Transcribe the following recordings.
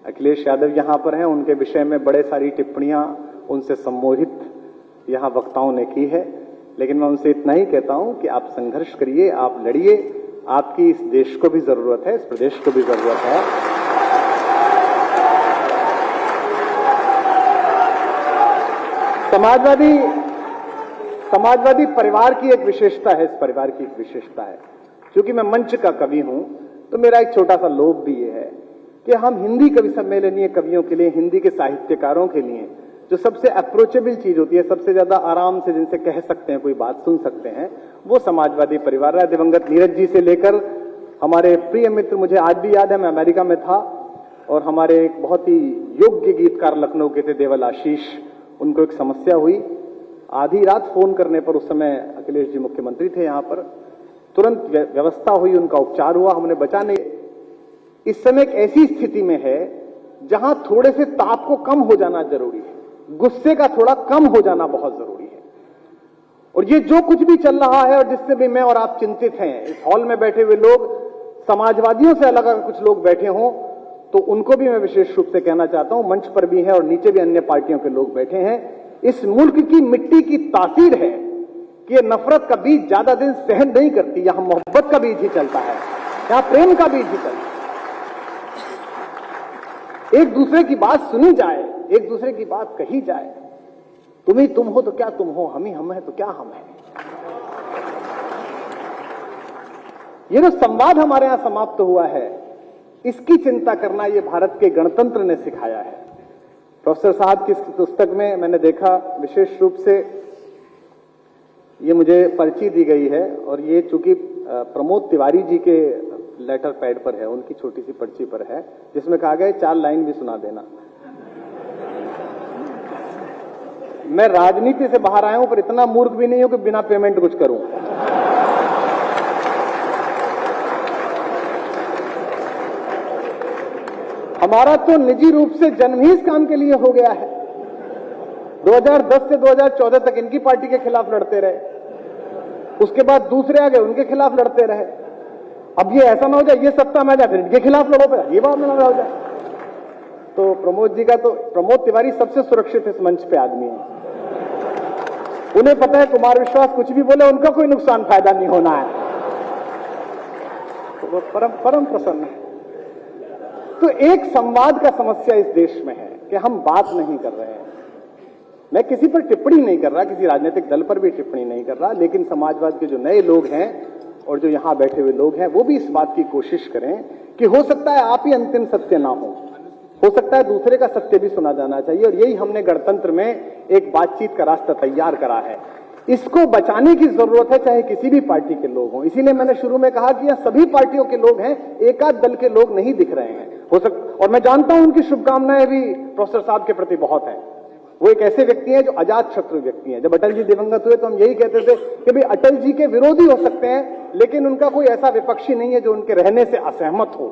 अखिलेश यादव यहाँ पर हैं, उनके विषय में बड़े सारी टिप्पणियां उनसे सम्मोहित यहाँ वक्ताओं ने की है, लेकिन मैं उनसे इतना ही कहता हूं कि आप संघर्ष करिए, आप लड़िए, आपकी इस देश को भी जरूरत है, इस प्रदेश को भी जरूरत है। समाजवादी परिवार की एक विशेषता है, इस परिवार की एक विशेषता है, क्योंकि मैं मंच का कवि हूं, तो मेरा एक छोटा सा लोभ भी ये है कि हम हिंदी कवि सम्मेलनीय कवियों के लिए, हिंदी के साहित्यकारों के लिए जो सबसे अप्रोचेबल चीज होती है, सबसे ज्यादा आराम से जिनसे कह सकते हैं, कोई बात सुन सकते हैं, वो समाजवादी परिवार है। दिवंगत नीरज जी से लेकर हमारे प्रिय मित्र, मुझे आज भी याद है, मैं अमेरिका में था और हमारे एक बहुत ही योग्य गीतकार लखनऊ के थे, देवल आशीष, उनको एक समस्या हुई, आधी रात फोन करने पर, उस समय अखिलेश जी मुख्यमंत्री थे यहाँ पर, तुरंत व्यवस्था हुई, उनका उपचार हुआ, हमने बचा नहीं। इस समय एक ऐसी स्थिति में है जहां थोड़े से ताप को कम हो जाना जरूरी है, गुस्से का थोड़ा कम हो जाना बहुत जरूरी है। और ये जो कुछ भी चल रहा है और जिससे भी मैं और आप चिंतित हैं, इस हॉल में बैठे हुए लोग समाजवादियों से अलग अगर कुछ लोग बैठे हों तो उनको भी मैं विशेष रूप से कहना चाहता हूं, मंच पर भी है और नीचे भी अन्य पार्टियों के लोग बैठे हैं, इस मुल्क की मिट्टी की तासीर है कि ये नफरत का बीज ज्यादा दिन सहन नहीं करती, यहां मोहब्बत का बीज ही चलता है, यहां प्रेम का बीज ही चलता है। एक दूसरे की बात सुनी जाए, एक दूसरे की बात कही जाए, तुम ही तुम हो तो क्या तुम हो, हम ही हम है तो क्या हम है। ये जो संवाद हमारे यहां समाप्त हुआ है, इसकी चिंता करना ये भारत के गणतंत्र ने सिखाया है। प्रोफेसर साहब की पुस्तक में मैंने देखा, विशेष रूप से ये मुझे पर्ची दी गई है और ये चूंकि प्रमोद तिवारी जी के लेटर पैड पर है, उनकी छोटी सी पर्ची पर है, जिसमें कहा गया 4 लाइन भी सुना देना। मैं राजनीति से बाहर आया हूं, पर इतना मूर्ख भी नहीं हूं कि बिना पेमेंट कुछ करूं। हमारा तो निजी रूप से जन्म ही इस काम के लिए हो गया है। 2010 से 2014 तक इनकी पार्टी के खिलाफ लड़ते रहे, उसके बाद दूसरे आ गए, उनके खिलाफ लड़ते रहे। अब ये ऐसा ना हो जाए ये सत्ता में आ जाए फिर इनके खिलाफ लड़ो, पे ये बात ना हो जाए। तो प्रमोद जी का तो, प्रमोद तिवारी सबसे सुरक्षित इस मंच पे आदमी है, उन्हें पता है कुमार विश्वास कुछ भी बोले उनका कोई नुकसान फायदा नहीं होना है, तो वो परम प्रसन्न है। तो एक संवाद का समस्या इस देश में है कि हम बात नहीं कर रहे हैं। मैं किसी पर टिप्पणी नहीं कर रहा, किसी राजनीतिक दल पर भी टिप्पणी नहीं कर रहा, लेकिन समाजवाद के जो नए लोग हैं और जो यहां बैठे हुए लोग हैं, वो भी इस बात की कोशिश करें कि हो सकता है आप ही अंतिम सत्य ना हो सकता है दूसरे का सत्य भी सुना जाना चाहिए। और यही हमने गणतंत्र में एक बातचीत का रास्ता तैयार करा है। इसको बचाने की जरूरत है, चाहे किसी भी पार्टी के लोग हों। इसीलिए मैंने शुरू में कहा कि यह सभी पार्टियों के लोग हैं, एकाध दल के लोग नहीं दिख रहे हैं। और मैं जानता हूं उनकी शुभकामनाएं भी प्रोफेसर साहब के प्रति बहुत है। वो एक ऐसे व्यक्ति हैं जो अजात शत्रु व्यक्ति हैं। जब अटल जी दिवंगत हुए तो हम यही कहते थे कि भाई अटल जी के विरोधी हो सकते हैं, लेकिन उनका कोई ऐसा विपक्षी नहीं है जो उनके रहने से असहमत हो।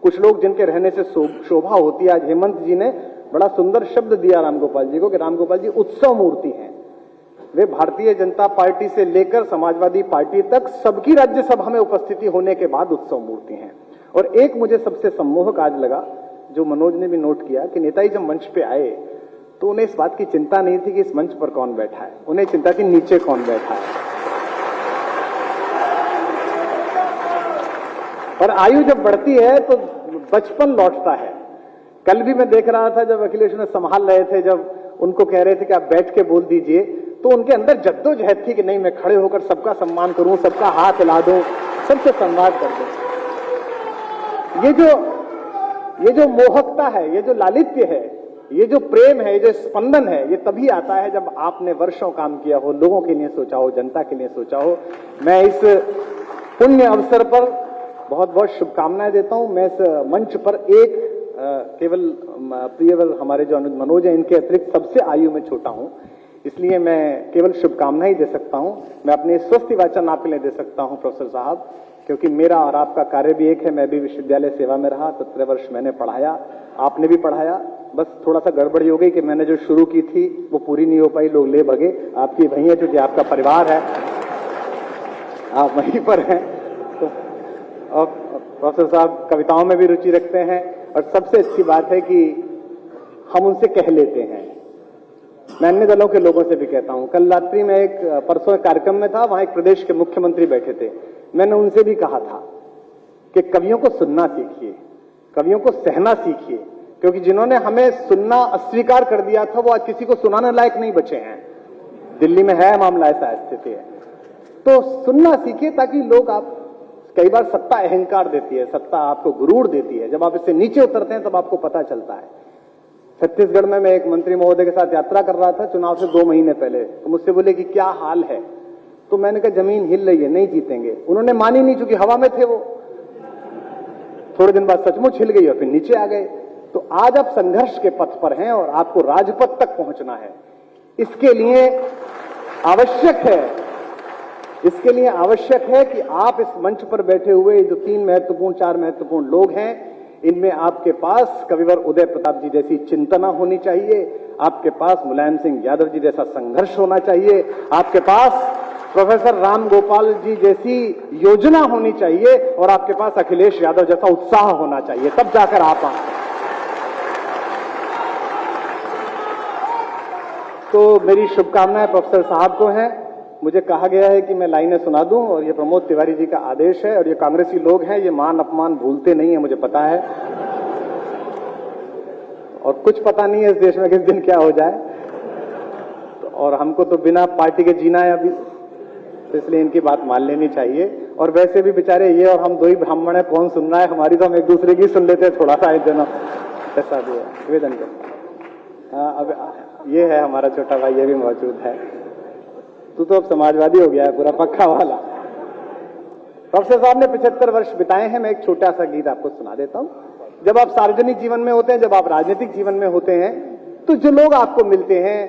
कुछ लोग जिनके रहने से शोभा होती है। आज हेमंत जी ने बड़ा सुंदर शब्द दिया रामगोपाल जी को कि रामगोपाल जी उत्सव मूर्ति हैं। वे भारतीय जनता पार्टी से लेकर समाजवादी पार्टी तक सबकी राज्यसभा में उपस्थिति होने के बाद उत्सव मूर्ति हैं। और एक मुझे सबसे सम्मोहक आज लगा, जो मनोज ने भी नोट किया, कि नेताजी जब मंच पे आए तो उन्हें इस बात की चिंता नहीं थी कि इस मंच पर कौन बैठा है, उन्हें चिंता थी नीचे कौन बैठा है। पर आयु जब बढ़ती है तो बचपन लौटता है। कल भी मैं देख रहा था जब अखिलेश ने संभाल रहे थे, जब उनको कह रहे थे कि आप बैठ के बोल दीजिए, तो उनके अंदर जद्दोजहद थी कि नहीं मैं खड़े होकर सबका सम्मान करूं, सबका हाथ हिला दूं, सबसे संवाद कर दूं। ये जो मोहकता है, ये जो लालित्य है, ये जो प्रेम है, ये जो स्पंदन है, ये तभी आता है जब आपने वर्षों काम किया हो, लोगों के लिए सोचा हो, जनता के लिए सोचा हो। मैं इस पुण्य अवसर पर बहुत बहुत शुभकामनाएं देता हूं। मैं इस मंच पर एक केवल प्रियवर हमारे जो मनोज हैं, इनके अतिरिक्त सबसे आयु में छोटा हूं, इसलिए मैं केवल शुभकामनाएं दे सकता हूं। मैं अपने स्वस्ति वाचन आपके लिए दे सकता हूं प्रोफेसर साहब, क्योंकि मेरा और आपका कार्य भी एक है। मैं भी विश्वविद्यालय सेवा में रहा, 17 वर्ष मैंने पढ़ाया, आपने भी पढ़ाया। बस थोड़ा सा गड़बड़ी हो गई कि मैंने जो शुरू की थी वो पूरी नहीं हो पाई, लोग ले भगे। आपकी वही है, क्योंकि आपका परिवार है, आप वहीं पर हैं। तो और प्रोफेसर साहब कविताओं में भी रुचि रखते हैं, और सबसे अच्छी बात है कि हम उनसे कह लेते हैं। मैं अन्य दलों के लोगों से भी कहता हूं। कल रात्रि में परसों एक कार्यक्रम में था, वहां एक प्रदेश के मुख्यमंत्री बैठे थे। मैंने उनसे भी कहा था कि कवियों को सुनना सीखिए, कवियों को सहना सीखिए, क्योंकि जिन्होंने हमें सुनना अस्वीकार कर दिया था वो आज किसी को सुनाने लायक नहीं बचे हैं। दिल्ली में है मामला, ऐसा स्थिति है। तो सुनना सीखिए ताकि लोग आप, कई बार सत्ता अहंकार देती है, सत्ता आपको गुरूर देती है, जब आप इससे नीचे उतरते हैं तब आपको पता चलता है। छत्तीसगढ़ में मैं एक मंत्री महोदय के साथ यात्रा कर रहा था चुनाव से 2 महीने पहले, तो मुझसे बोले कि क्या हाल है, तो मैंने कहा जमीन हिल रही है, नहीं जीतेंगे। उन्होंने मानी नहीं, चूंकि हवा में थे वो। थोड़े दिन बाद सचमुच हिल गई और फिर नीचे आ गए। तो आज आप संघर्ष के पथ पर हैं और आपको राजपथ तक पहुंचना है। इसके लिए आवश्यक है कि आप इस मंच पर बैठे हुए जो 4 महत्वपूर्ण लोग हैं, इनमें आपके पास कविवर उदय प्रताप जी जैसी चिंतना होनी चाहिए, आपके पास मुलायम सिंह यादव जी जैसा संघर्ष होना चाहिए, आपके पास प्रोफेसर राम गोपाल जी जैसी योजना होनी चाहिए और आपके पास अखिलेश यादव जैसा उत्साह होना चाहिए, तब जाकर आप तो मेरी शुभकामनाएं प्रोफेसर साहब को हैं। मुझे कहा गया है कि मैं लाइनें सुना दूं और ये प्रमोद तिवारी जी का आदेश है, और ये कांग्रेसी लोग हैं, ये मान अपमान भूलते नहीं है, मुझे पता है। और कुछ पता नहीं है इस देश में किस दिन क्या हो जाए, और हमको तो बिना पार्टी के जीना है अभी, तो इसलिए इनकी बात मान लेनी चाहिए। और वैसे भी बेचारे ये और हम 2 ही ब्राह्मण है, कौन सुन रहा है हमारी, तो हम एक दूसरे की सुन लेते हैं थोड़ा सा, ऐसा भी है। निवेदन करता हूं। हाँ, अब ये है हमारा छोटा भाई, ये भी मौजूद है। तू तो अब समाजवादी हो गया है पूरा पक्का वाला। प्रोफेसर साहब ने 75 वर्ष बिताए हैं। मैं एक छोटा सा गीत आपको सुना देता हूं। जब आप सार्वजनिक जीवन में होते हैं, जब आप राजनीतिक जीवन में होते हैं, तो जो लोग आपको मिलते हैं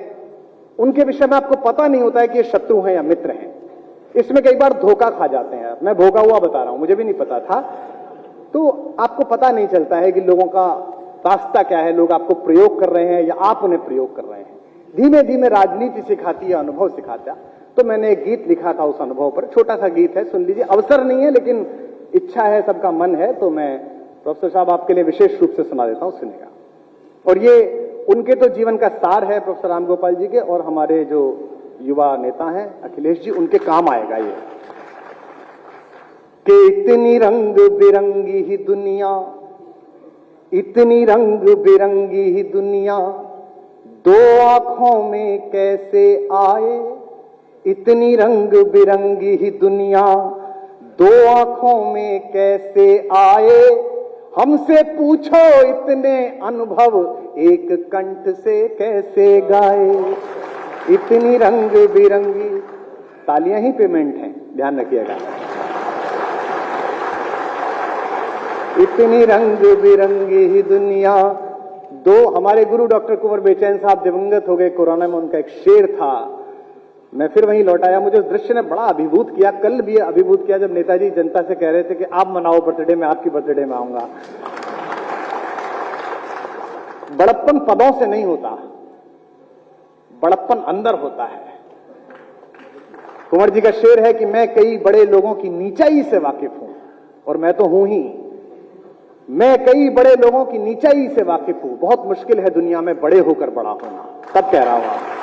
उनके विषय में आपको पता नहीं होता है कि ये शत्रु हैं या मित्र हैं। इसमें कई बार धोखा खा जाते हैं। मैं भोगा हुआ बता रहा हूं, मुझे भी नहीं पता था। तो आपको पता नहीं चलता है कि लोगों का रास्ता क्या है, लोग आपको प्रयोग कर रहे हैं या आप उन्हें प्रयोग कर रहे हैं। धीमे धीमे राजनीति सिखाती है, अनुभव सिखाता। तो मैंने एक गीत लिखा था उस अनुभव पर, छोटा सा गीत है, सुन लीजिए। अवसर नहीं है लेकिन इच्छा है, सबका मन है, तो मैं प्रोफेसर साहब आपके लिए विशेष रूप से सुना देता हूं, सुनेगा। और ये उनके तो जीवन का सार है, प्रोफेसर राम गोपाल जी के, और हमारे जो युवा नेता हैं अखिलेश जी, उनके काम आएगा ये। कि इतनी रंग बिरंगी ही दुनिया, इतनी रंग बिरंगी ही दुनिया 2 आंखों में कैसे आए। इतनी रंग बिरंगी ही दुनिया 2 आंखों में कैसे आए। हमसे पूछो इतने अनुभव एक कंठ से कैसे गाए। इतनी रंग बिरंगी, तालियां ही पेमेंट हैं, ध्यान रखिएगा। इतनी रंग बिरंगी ही दुनिया 2। हमारे गुरु डॉक्टर कुंवर बेचैन साहब दिवंगत हो गए कोरोना में, उनका एक शेर था, मैं फिर वहीं लौट आया। मुझे उस दृश्य ने बड़ा अभिभूत किया, कल भी अभिभूत किया, जब नेताजी जनता से कह रहे थे कि आप मनाओ बर्थडे, मैं आपकी बर्थडे में आऊंगा। बड़प्पन पदों से नहीं होता, बड़प्पन अंदर होता है। कुंवर जी का शेर है कि मैं कई बड़े लोगों की नीचाई से वाकिफ हूं, और मैं तो हूं ही। मैं कई बड़े लोगों की नीचाई से वाकिफ हूं। बहुत मुश्किल है दुनिया में बड़े होकर बड़ा होना, तब कह रहा हूं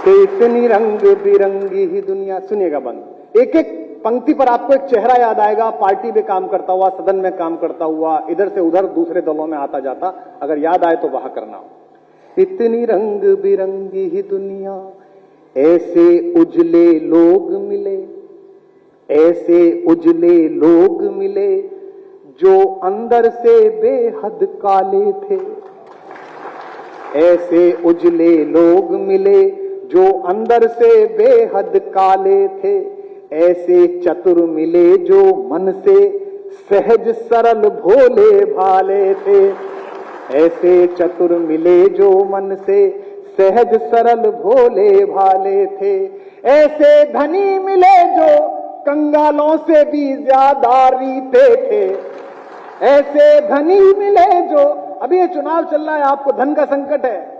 कि इतनी रंग बिरंगी ही दुनिया। सुनिएगा बंद, एक एक पंक्ति पर आपको एक चेहरा याद आएगा, पार्टी में काम करता हुआ, सदन में काम करता हुआ, इधर से उधर दूसरे दलों में आता जाता, अगर याद आए तो वह करना। इतनी रंग बिरंगी ही दुनिया, ऐसे उजले लोग मिले, ऐसे उजले लोग मिले जो अंदर से बेहद काले थे। ऐसे उजले लोग मिले जो अंदर से बेहद काले थे। ऐसे चतुर मिले जो मन से सहज सरल भोले भाले थे। ऐसे चतुर मिले जो मन से सहज सरल भोले भाले थे। ऐसे धनी मिले जो कंगालों से भी ज्यादा रीते थे। ऐसे धनी मिले जो, अभी ये चुनाव चल रहा है, आपको धन का संकट है,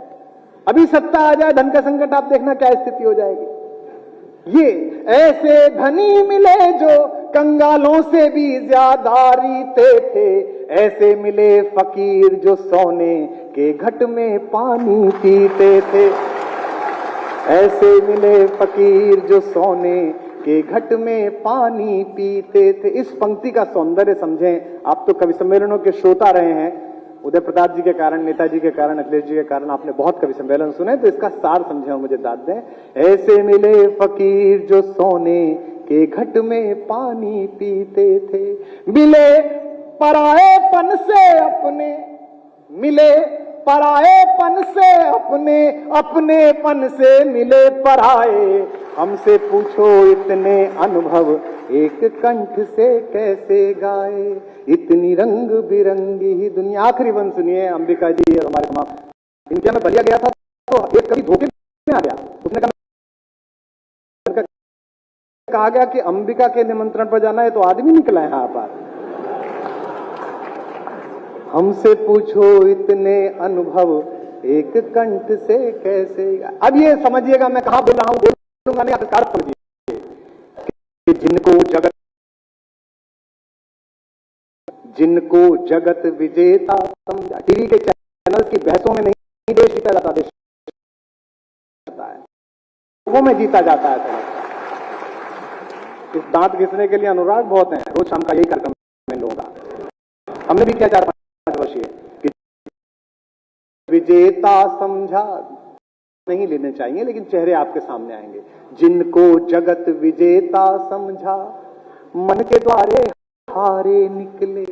अभी सत्ता आ जाए धन का संकट, आप देखना क्या स्थिति हो जाएगी। ये ऐसे धनी मिले जो कंगालों से भी ज्यादा रीते थे, ऐसे मिले फकीर जो सोने के घट में पानी पीते थे। ऐसे मिले फकीर जो सोने के घट में पानी पीते थे। इस पंक्ति का सौंदर्य समझें। आप तो कवि सम्मेलनों के श्रोता रहे हैं, उदय प्रताप जी के कारण, नेताजी के कारण, अखिलेश जी के कारण आपने बहुत कवि सम्मेलन सुने, तो इसका सार समझे और मुझे दाद दें। ऐसे मिले फकीर जो सोने के घट में पानी पीते थे, मिले पराएपन से अपने, मिले पराएपन से अपने, अपनेपन से मिले पराए। हमसे पूछो इतने अनुभव एक कंठ से कैसे गाए, इतनी रंग बिरंगी ही दुनिया। आखिरी बंद सुनिए, अंबिका जी और हमारे तमाम, इनके में बलिया गया था तो एक कभी धोखे में आ गया, उसने कहा गया कि अंबिका के निमंत्रण पर जाना है तो आदमी निकला है यहां पर। हमसे पूछो इतने अनुभव एक कंठ से कैसे। अब ये समझिएगा मैं कहां बोल रहा हूं, बोलूंगा नहीं, आप समझिए कि जिनको जगत विजेता समझा। टीवी के चैनल की बहसों में नहीं देश जीता जाता, देश जीता है, वो में जीता जाता है। इस दांत घिसने के लिए अनुराग बहुत हैं, रोज शाम का यही कार्यक्रम इन लोगों का। हमने भी किया 4-5 वर्षीय कि विजेता समझा नहीं लेने चाहिए, लेकिन चेहरे आपके सामने आएंगे। जिनको जगत विजेता समझा मन के द्वारे हारे निकले,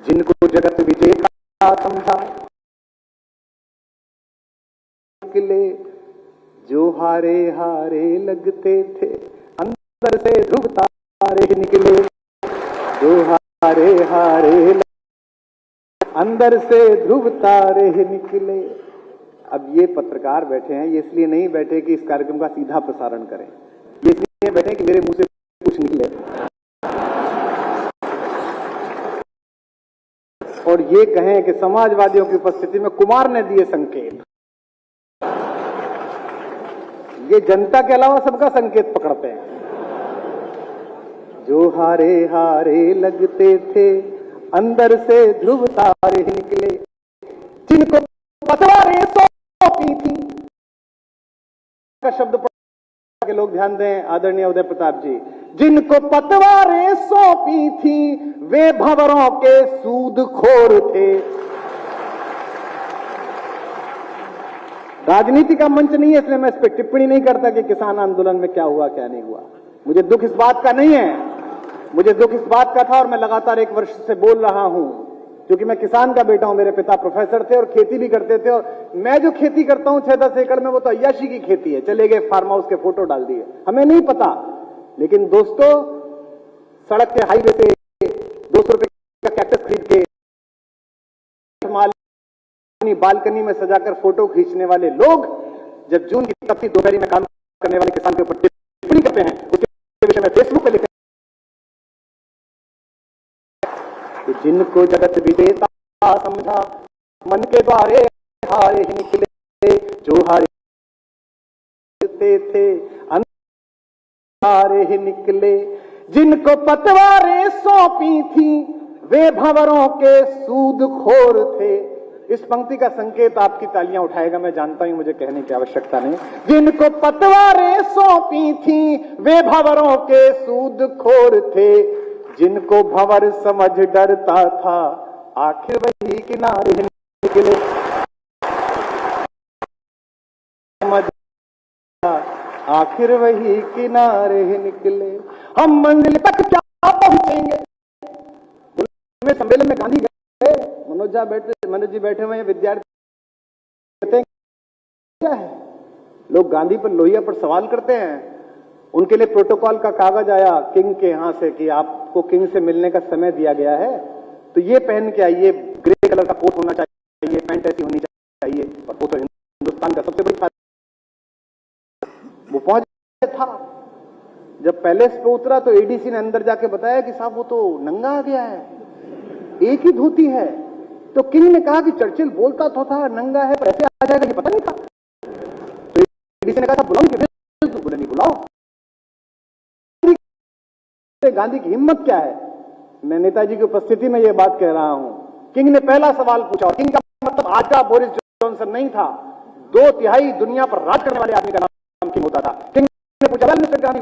जिनको जगत विजेता समझा निकले, जो हारे हारे लगते थे अंदर से ध्रुव तारे निकले, जो हारे हारे अंदर से ध्रुव तारे निकले। अब ये पत्रकार बैठे हैं, ये इसलिए नहीं बैठे कि इस कार्यक्रम का सीधा प्रसारण करें, ये इसलिए बैठे कि मेरे मुंह से कुछ निकले और ये कहें कि समाजवादियों की उपस्थिति में कुमार ने दिए संकेत। ये जनता के अलावा सबका संकेत पकड़ते हैं। जो हारे हारे लगते थे अंदर से ध्रुव तारे निकले, जिनको पतवारें सौंपी थी। का शब्द पढ़ के लोग ध्यान दें, आदरणीय उदय प्रताप जी। जिनको पतवारें सौंपी थी वे भंवरों के सूदखोर थे। राजनीति का मंच नहीं है, इसलिए मैं इस पर टिप्पणी नहीं करता कि किसान आंदोलन में क्या हुआ क्या नहीं हुआ। मुझे दुख इस बात का नहीं है, मुझे दुख इस बात का था और मैं लगातार 1 वर्ष से बोल रहा हूं, क्योंकि मैं किसान का बेटा हूं। मेरे पिता प्रोफेसर थे और खेती भी करते थे, और मैं जो खेती करता हूं 6-10 एकड़ में, वो तो अय्याशी की खेती है। चले गए फार्म हाउस के फोटो डाल दिए, हमें नहीं पता। लेकिन दोस्तों, सड़क के हाईवे से 200 रुपए का कैक्टस खरीद के बालकनी में सजाकर फोटो खींचने वाले लोग, जब जून की तपती दोपहरी में काम करने वाले किसान के ऊपर टिप्पणी करते हैं, उसके विषय में फेसबुक पे लिखते हैं, जिनको जगत विजेता समझा मन के द्वारे हारे ही निकले, जो हारे थे हारे ही निकले, जिनको पतवारें सौंपी थी वे भंवरों के सूदखोर थे। इस पंक्ति का संकेत आपकी तालियां उठाएगा, मैं जानता हूं, मुझे कहने की आवश्यकता नहीं। जिनको पतवारें सौंपी थी वे भंवरों के सूदखोर थे, जिनको भंवर समझ डरता था आखिर वही किनारे निकले। समझ आखिर वही किनारे निकले। हम मंजिल तक क्या पहुंचेंगे। सम्मेलन में गांधी गए, मनोज जी बैठे हुए हैं, विद्यार्थी कहते हैं क्या है, लोग गांधी पर लोहिया पर सवाल करते हैं। उनके लिए प्रोटोकॉल का कागज आया किंग के यहां से कि आपको किंग से मिलने का समय दिया गया है, तो ये पहन के आइए, ग्रे कलर का कोट होना चाहिए, पैंट ऐसी होनी चाहिए, और वो तो हिंदुस्तान का सबसे बड़ी। वो पहुंच था, जब पैलेस पे उतरा तो एडीसी ने अंदर जाके बताया कि साहब वो तो नंगा आ गया है, एक ही धोती है। तो किंग ने कहा कि चर्चिल बोलता तो था नंगा है, पर ऐसे आ जाएगा ये पता नहीं था। तो एडीसी ने कहा था बुलाओ कि बोले नहीं बुलाओ। गांधी की हिम्मत क्या है? मैं नेताजी की उपस्थिति में यह बात कह रहा हूं। किंग ने पहला सवाल पूछा, और किंग का मतलब आज का बोरिस जॉनसन नहीं था, 2/3 दुनिया पर राज करने वाले आदमी का नाम किंग होता था। किंग ने पूछा, वेल मिस्टर गांधी,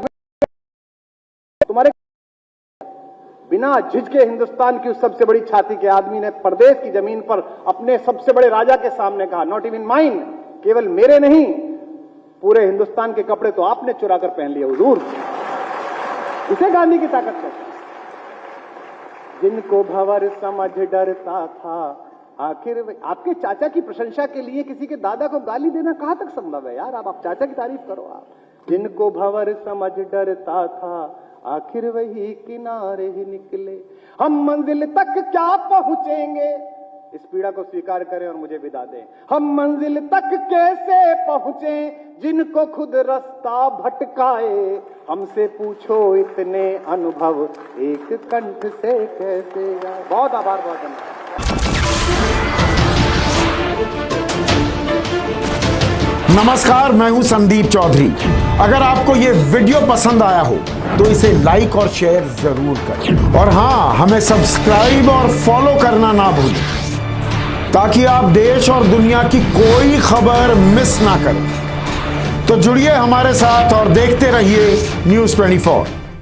तुम्हारे बिना झिझके हिंदुस्तान की उस सबसे बड़ी छाती के आदमी ने प्रदेश की जमीन पर अपने सबसे बड़े राजा के सामने कहा, नॉट इवन माइन, केवल मेरे नहीं, पूरे हिंदुस्तान के कपड़े तो आपने चुरा कर पहन लिए हुजूर। इसे गांधी की ताकत कहते हैं। जिनको भंवर समझ डरता था, आखिर आपके चाचा की प्रशंसा के लिए किसी के दादा को गाली देना कहां तक संभव है यार? आप चाचा की तारीफ करो। आप जिनको भंवर समझ डरता था, आखिर वही किनारे ही निकले। हम मंजिल तक क्या पहुंचेंगे, इस पीड़ा को स्वीकार करें और मुझे विदा दें। हम मंजिल तक कैसे पहुंचे, जिनको खुद रास्ता भटकाए। हमसे पूछो इतने अनुभव एक कंठ से कैसे आए। बहुत आभार, बहुत धन्यवाद। नमस्कार, मैं हूं संदीप चौधरी। अगर आपको ये वीडियो पसंद आया हो तो इसे लाइक और शेयर जरूर करें, और हाँ, हमें सब्सक्राइब और फॉलो करना ना भूलें, ताकि आप देश और दुनिया की कोई खबर मिस ना करें। तो जुड़िए हमारे साथ और देखते रहिए News 24।